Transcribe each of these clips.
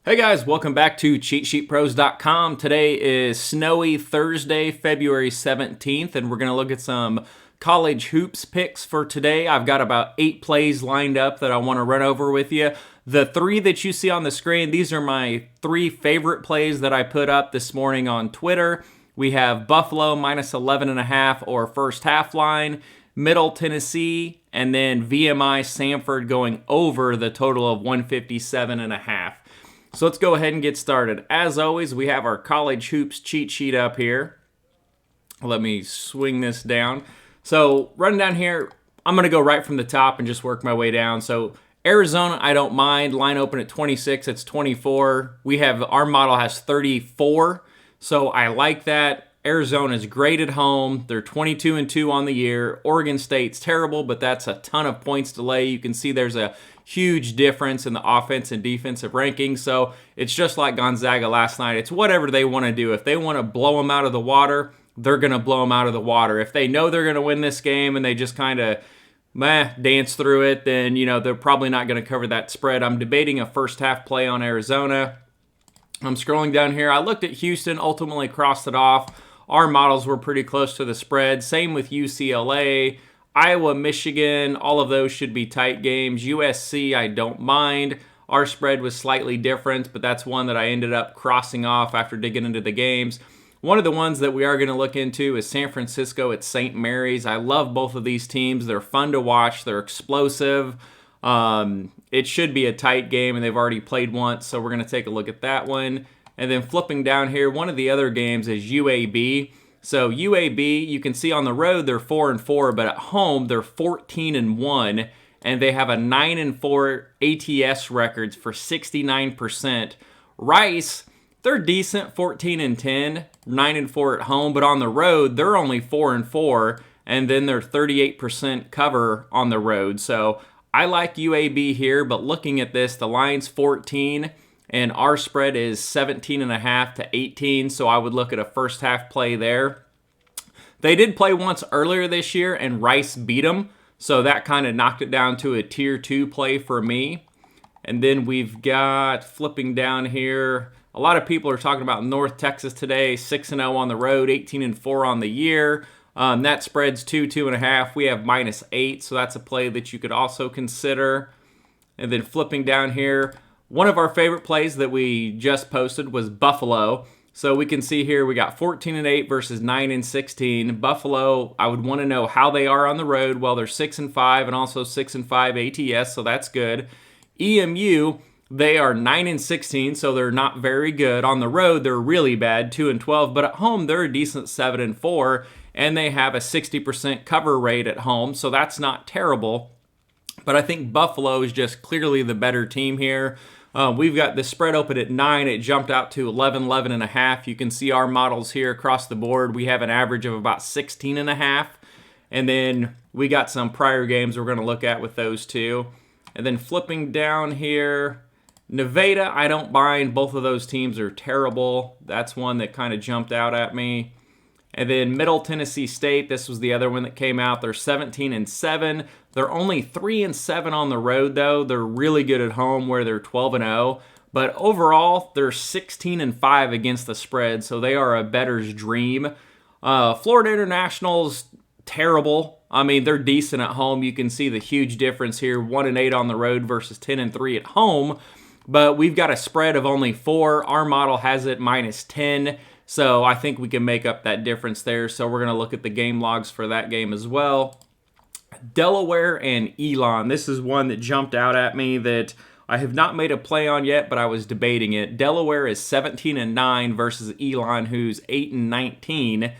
Hey guys, welcome back to CheatSheetPros.com. Today is snowy Thursday, February 17th, and we're going to look at some college hoops picks for today. I've got about 8 plays lined up that I want to run over with you. The 3 that you see on the screen, these are my 3 favorite plays that I put up this morning on Twitter. We have Buffalo minus 11.5 or first half line, Middle Tennessee, and then VMI Samford going over the total of 157.5. So let's go ahead and get started. As always, we have our college hoops cheat sheet up here. Let me swing this down. So running down here, I'm going to go right from the top and just work my way down. So Arizona, I don't mind. Line open at 26, it's 24. Our model has 34, so I like that. Arizona's great at home. They're 22-2 on the year. Oregon State's terrible, but that's a ton of points to lay. You can see there's a huge difference in the offense and defensive rankings. So it's just like Gonzaga last night. It's whatever they want to do. If they want to blow them out of the water, they're going to blow them out of the water. If they know they're going to win this game and they just kind of dance through it, then they're probably not going to cover that spread. I'm debating a first half play on Arizona. I'm scrolling down here. I looked at Houston, ultimately crossed it off. Our models were pretty close to the spread. Same with UCLA, Iowa, Michigan. All of those should be tight games. USC, I don't mind. Our spread was slightly different, but that's one that I ended up crossing off after digging into the games. One of the ones that we are going to look into is San Francisco at St. Mary's. I love both of these teams. They're fun to watch. They're explosive. It should be a tight game, and they've already played once, so we're going to take a look at that one. And then flipping down here, one of the other games is UAB. So UAB, you can see on the road they're 4-4, but at home they're 14-1, and they have a 9-4 ATS records for 69%. Rice, they're decent, 14-10, 9-4 at home, but on the road they're only 4-4, and then they're 38% cover on the road. So I like UAB here, but looking at this, the line's 14. And our spread is 17.5 to 18, so I would look at a first half play there. They did play once earlier this year, and Rice beat them, so that kind of knocked it down to a tier 2 play for me. And then we've got, flipping down here, a lot of people are talking about North Texas today, 6-0 on the road, 18-4 on the year. That spread's 2.5. We have -8, so that's a play that you could also consider. And then flipping down here, one of our favorite plays that we just posted was Buffalo. So we can see here we got 14-8 versus 9-16. Buffalo, I would want to know how they are on the road. Well, they're 6-5 and also 6-5 ATS, so that's good. EMU, they are 9-16, so they're not very good. On the road, they're really bad, 2-12, but at home they're a decent 7-4, and they have a 60% cover rate at home, so that's not terrible. But I think Buffalo is just clearly the better team here. We've got the spread open at 9. It jumped out to 11.5. You can see our models here across the board. We have an average of about 16.5. And then we got some prior games we're going to look at with those two. And then flipping down here, Nevada, I don't mind. Both of those teams are terrible. That's one that kind of jumped out at me. And then Middle Tennessee State, this was the other one that came out. They're 17-7. They're only 3-7 on the road, though. They're really good at home where they're 12-0. But overall, they're 16-5 against the spread, so they are a bettor's dream. Florida International's terrible. I mean, they're decent at home. You can see the huge difference here, 1-8 on the road versus 10-3 at home. But we've got a spread of only 4. Our model has it -10. So I think we can make up that difference there. So we're going to look at the game logs for that game as well. Delaware and Elon. This is one that jumped out at me that I have not made a play on yet, but I was debating it. Delaware is 17-9 versus Elon, who's 8-19.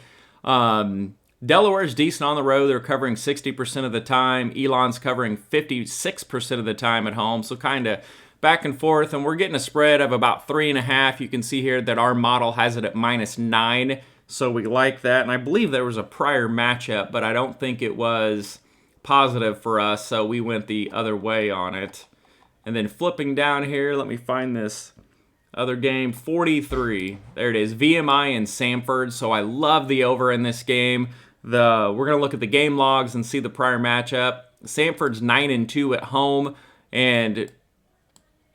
Delaware's decent on the road. They're covering 60% of the time. Elon's covering 56% of the time at home. So kind of back and forth, and we're getting a spread of about 3.5. You can see here that our model has it at -9, so we like that. And I believe there was a prior matchup, but I don't think it was positive for us, so we went the other way on it. And then flipping down here, let me find this other game, 43. There it is, VMI and Samford, so I love the over in this game. We're going to look at the game logs and see the prior matchup. Samford's 9-2 at home, and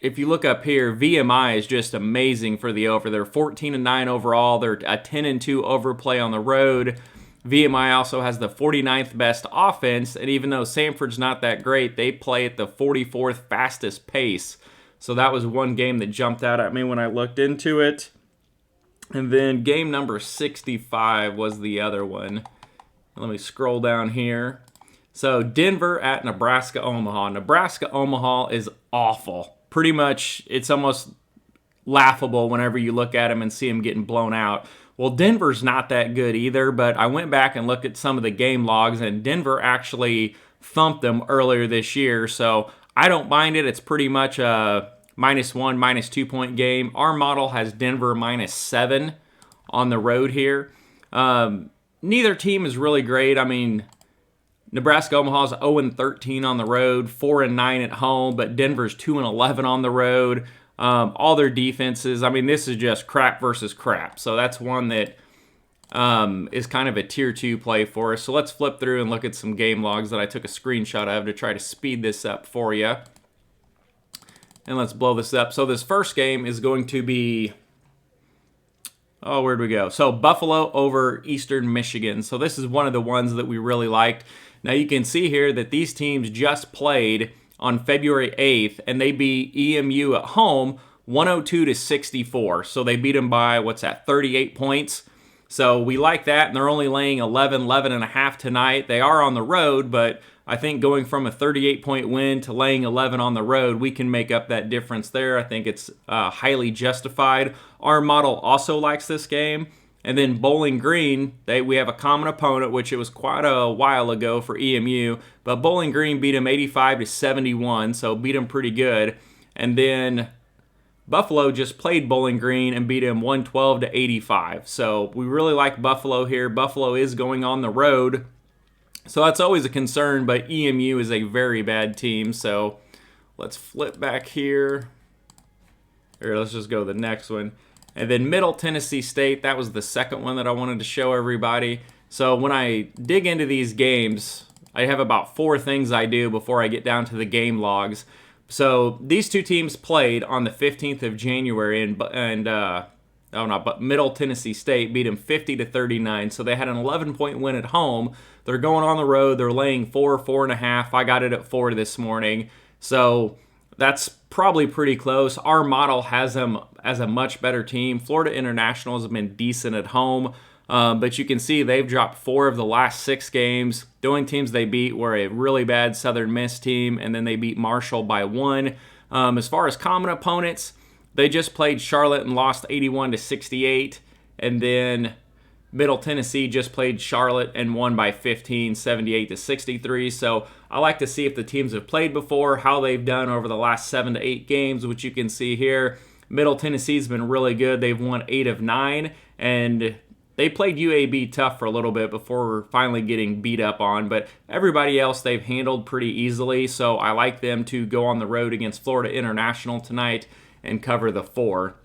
if you look up here, VMI is just amazing for the over. They're 14-9 overall. They're a 10-2 overplay on the road. VMI also has the 49th best offense, and even though Samford's not that great, they play at the 44th fastest pace. So that was one game that jumped out at me when I looked into it. And then game number 65 was the other one. Let me scroll down here. So Denver at Nebraska-Omaha. Nebraska-Omaha is awful. Pretty much, it's almost laughable whenever you look at them and see them getting blown out. Well, Denver's not that good either, but I went back and looked at some of the game logs, and Denver actually thumped them earlier this year, so I don't mind it. It's pretty much a -1, -2 point game. Our model has Denver -7 on the road here. Neither team is really great. I mean, Nebraska-Omaha's 0-13 on the road, 4-9 at home, but Denver's 2-11 on the road. All their defenses, I mean, this is just crap versus crap. So that's one that is kind of a tier 2 play for us. So let's flip through and look at some game logs that I took a screenshot of to try to speed this up for you. And let's blow this up. So this first game is going to be, oh, where'd we go? So Buffalo over Eastern Michigan. So this is one of the ones that we really liked. Now you can see here that these teams just played on February 8th, and they beat EMU at home 102-64. So they beat them by, 38 points. So we like that, and they're only laying 11.5 tonight. They are on the road, but I think going from a 38-point win to laying 11 on the road, we can make up that difference there. I think it's highly justified. Our model also likes this game. And then Bowling Green, we have a common opponent, which it was quite a while ago for EMU, but Bowling Green beat them 85-71, so beat them pretty good. And then Buffalo just played Bowling Green and beat them 112-85. So we really like Buffalo here. Buffalo is going on the road, so that's always a concern, but EMU is a very bad team. So let's flip back here. Here, let's just go to the next one. And then Middle Tennessee State, that was the second one that I wanted to show everybody. So when I dig into these games, I have about 4 things I do before I get down to the game logs. So these two teams played on the 15th of January, but Middle Tennessee State beat them 50-39. So they had an 11-point win at home. They're going on the road. They're laying 4.5. I got it at 4 this morning. So that's probably pretty close. Our model has them as a much better team. Florida International has been decent at home, but you can see they've dropped 4 of the last 6 games. The only teams they beat were a really bad Southern Miss team, and then they beat Marshall by 1. As far as common opponents, they just played Charlotte and lost 81-68, and then Middle Tennessee just played Charlotte and won by 15, 78-63. So I like to see if the teams have played before, how they've done over the last 7 to 8 games, which you can see here. Middle Tennessee's been really good. They've won 8 of 9, and they played UAB tough for a little bit before finally getting beat up on. But everybody else they've handled pretty easily, so I like them to go on the road against Florida International tonight and cover the 4.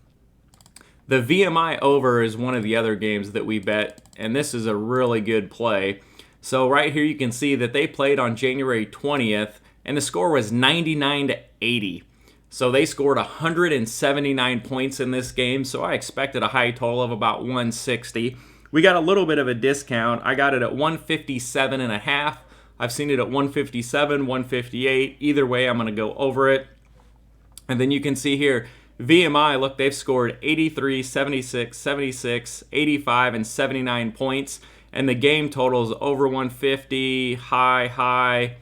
The VMI over is one of the other games that we bet, and this is a really good play. So right here you can see that they played on January 20th, and the score was 99-80. So they scored 179 points in this game, so I expected a high total of about 160. We got a little bit of a discount. I got it at 157.5. I've seen it at 157, 158. Either way, I'm going to go over it. And then you can see here, VMI, look, they've scored 83, 76, 76, 85, and 79 points. And the game total is over 150, high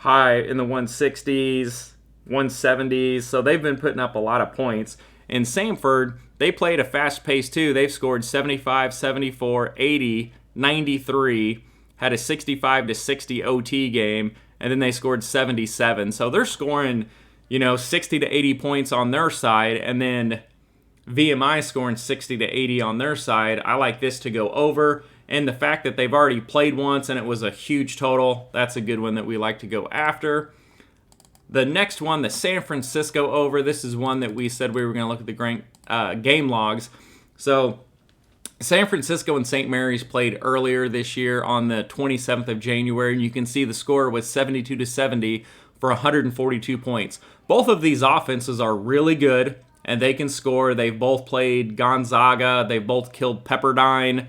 in the 160s, 170s. So they've been putting up a lot of points. In Samford, they played a fast pace too. They've scored 75, 74, 80, 93, had a 65-60 OT game, and then they scored 77. So they're scoring 60 to 80 points on their side, and then VMI scoring 60 to 80 on their side. I like this to go over, and the fact that they've already played once and it was a huge total, that's a good one that we like to go after. The next one, the San Francisco over, this is one that we said we were going to look at the game logs. So San Francisco and St. Mary's played earlier this year on the 27th of January, and you can see the score was 72-70 for 142 points. Both of these offenses are really good, and they can score. They've both played Gonzaga. They've both killed Pepperdine.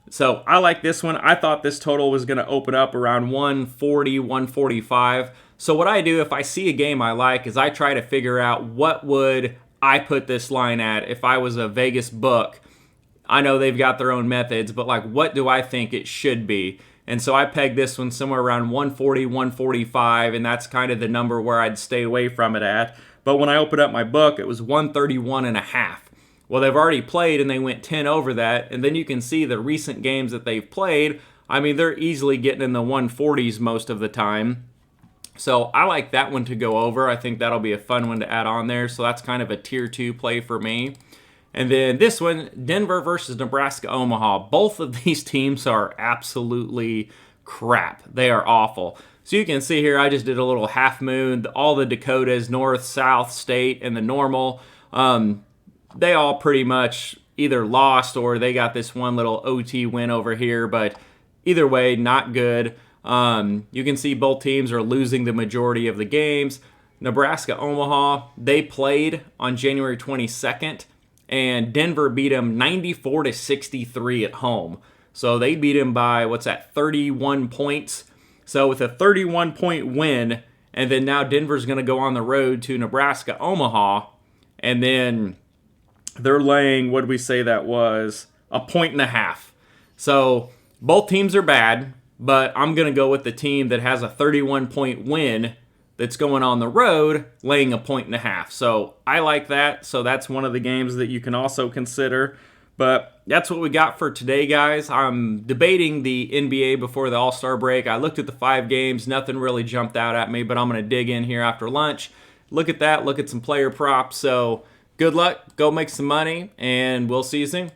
So I like this one. I thought this total was going to open up around 140, 145. So what I do if I see a game I like is I try to figure out what would I put this line at if I was a Vegas book. I know they've got their own methods, but like, what do I think it should be? And so I pegged this one somewhere around 140, 145, and that's kind of the number where I'd stay away from it at. But when I opened up my book, it was 131.5. Well, they've already played and they went 10 over that, and then you can see the recent games that they've played. I mean, they're easily getting in the 140s most of the time. So I like that one to go over. I think that'll be a fun one to add on there. So that's kind of a tier 2 play for me. And then this one, Denver versus Nebraska Omaha. Both of these teams are absolutely crap. They are awful. So you can see here, I just did a little half moon. All the Dakotas, north, south, state, and the normal, they all pretty much either lost or they got this one little OT win over here. But either way, not good. You can see both teams are losing the majority of the games. Nebraska Omaha, they played on January 22nd. And Denver beat them 94-63 at home. So they beat him by, 31 points. So with a 31-point win, and then now Denver's going to go on the road to Nebraska Omaha, and then they're laying, what did we say that was? 1.5. So both teams are bad, but I'm going to go with the team that has a 31-point win that's going on the road, laying 1.5. So I like that. So that's one of the games that you can also consider. But that's what we got for today, guys. I'm debating the NBA before the All-Star break. I looked at the 5 games. Nothing really jumped out at me, but I'm going to dig in here after lunch. Look at that. Look at some player props. So good luck. Go make some money, and we'll see you soon.